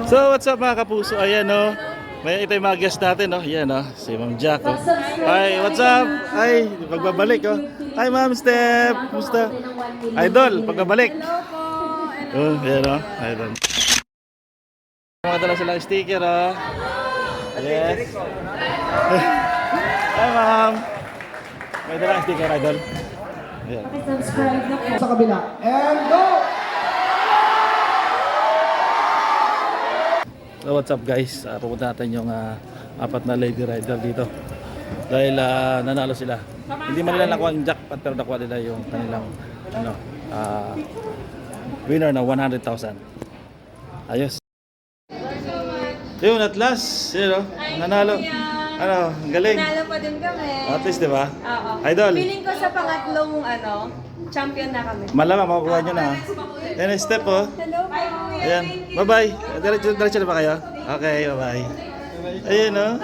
So what's up mga kapuso? Ayan o. May ito yung mga guest natin o. Ayan o. Si Ma'am Jack o. Hi, what's up? Ay, pagbabalik o. Hi Ma'am Steph. Kumusta? Idol, pagbabalik. Oh, ayan o. Idol. Mga dala silang sticker o. Yes. Hi Ma'am. May dala sticker Idol. Ayan. Sa kabila. And go! So what's up guys, pupunta natin yung apat na lady rider dito dahil nanalo sila. Hindi man nila nakuha yung jackpot pero nakuha nila yung kanilang winner na 100,000. Ayos. Yun at last, nanalo. Ano, ang galing. Nanalo pa din kami. At least diba? Oo. Idol. Feeling ko sa pangatlong champion na kami. Malamang makukuha nyo na. Yan ang step oh. Hello po. Ayan, bye bye. Diretso na ba kayo? Okay, bye bye. Ayun oh.